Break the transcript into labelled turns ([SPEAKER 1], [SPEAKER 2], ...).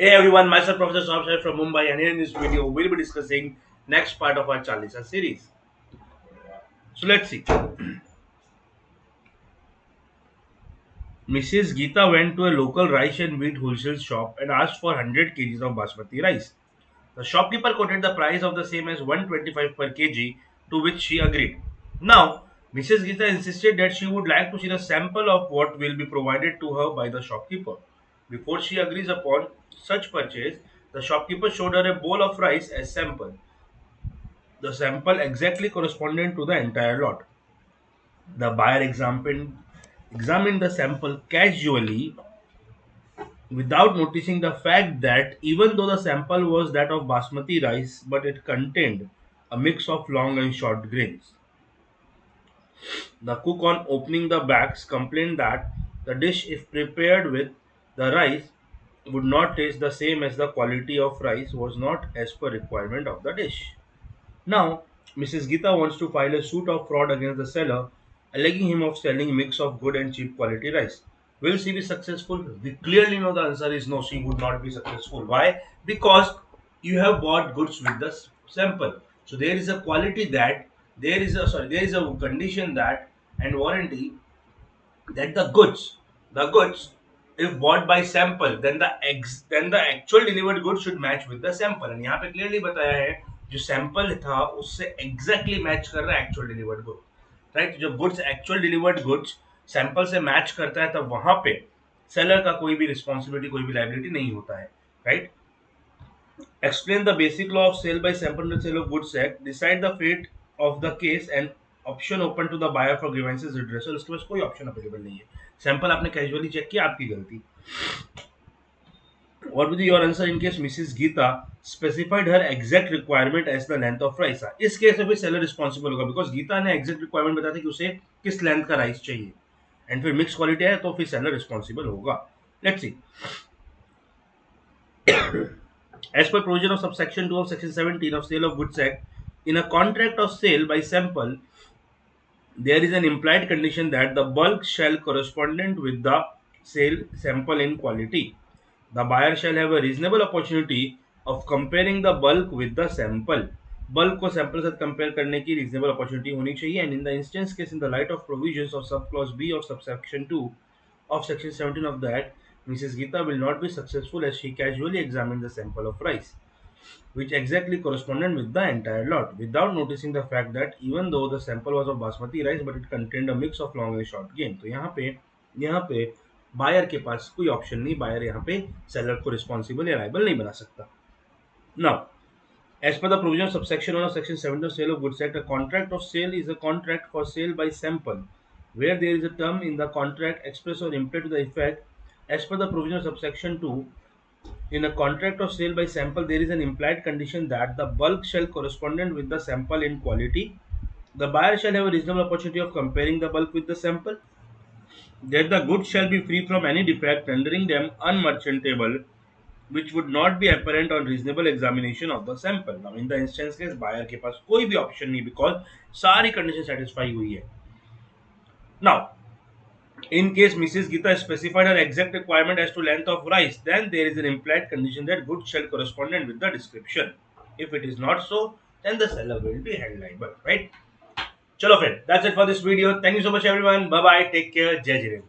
[SPEAKER 1] Hey everyone, myself Professor Saurabh Chhajer from Mumbai, and here in this video we'll be discussing next part of our Chalisa series. So let's see. Mrs. Geeta went to a local rice and wheat wholesale shop and asked for 100 kgs of basmati rice. The shopkeeper quoted the price of the same as 125 per kg, to which she agreed. Now, Mrs. Geeta insisted that she would like to see the sample of what will be provided to her by the shopkeeper. Before she agrees upon such purchase, the shopkeeper showed her a bowl of rice as sample. The sample exactly corresponded to the entire lot. The buyer examined the sample casually without noticing the fact that even though the sample was that of basmati rice, but it contained a mix of long and short grains. The cook, on opening the bags, complained that the dish, if prepared with the rice, would not taste the same as the quality of rice was not as per requirement of the dish. Now, Mrs. Geeta wants to file a suit of fraud against the seller, alleging him of selling mix of good and cheap quality rice. Will she be successful? We clearly know the answer is no, she would not be successful. Why? Because you have bought goods with the sample. So there is a quality that there is a condition that and warranty that the goods if bought by sample then the actual delivered goods should match with the sample and यहाँ पे clearly बताया है जो sample था उससे exactly match कर रहा है actual delivered goods right जब goods actual delivered goods sample से match करता है तब वहां पे seller का कोई भी responsibility कोई भी liability नहीं होता है right. Explain the basic law of sale by sample and sale of goods act, decide the fate of the case and option open to the buyer for grievances redressal. उसके पास कोई option available नहीं है. Sample आपने casually check किया, आपकी गलती. What would be your answer in case Mrs. Geeta specified her exact requirement as the length of rice? इस case में भी सेलर रिस्पॉन्सिबल होगा बिकॉज गीता ने एग्जैक्ट रिक्वायरमेंट बताया था कि उसे किस लेंथ का राइस चाहिए एंड फिर मिक्स क्वालिटी है तो फिर सेलर रिस्पॉन्सिबल होगा. Let's see. As per provision of subsection 2 of section 17 of Sale of Goods Act, in a contract of sale by sample, there is an implied condition that the bulk shall correspondent with the sale sample in quality. The buyer shall have a reasonable opportunity of comparing the bulk with the sample. Bulk को sample से compare करने की reasonable opportunity होनी चाहिए and in the instance case in the light of provisions of subclause B of subsection 2 of section 17 of the act, Mrs. Geeta will not be successful as she casually examined the sample of rice which exactly corresponded with the entire lot, without noticing the fact that even though the sample was of basmati rice, but it contained a mix of long and short grain. तो यहाँ पे buyer के पास कोई option नहीं, buyer यहाँ पे seller को responsible या लाइबल नहीं बना सकता. Now, as per the provision of subsection 1 of section 7 of Sale of Goods Act, a contract of sale is a contract for sale by sample, where there is a term in the contract express or implied to the effect, as per the provision of subsection 2, in a contract of sale by sample, there is an implied condition that the bulk shall correspondent with the sample in quality. The buyer shall have a reasonable opportunity of comparing the bulk with the sample. That the goods shall be free from any defect, rendering them unmerchantable, which would not be apparent on reasonable examination of the sample. Now, in the instance case, buyer के पास कोई भी option नहीं because सारी condition satisfy हुई है. Now, in case Mrs. Geeta specified her exact requirement as to length of rice, then there is an implied condition that goods shall correspond with the description. If it is not so, then the seller will be held liable, right? Chalo friend, that's it for this video. Thank you so much everyone. Bye bye. Take care. Jai Hind.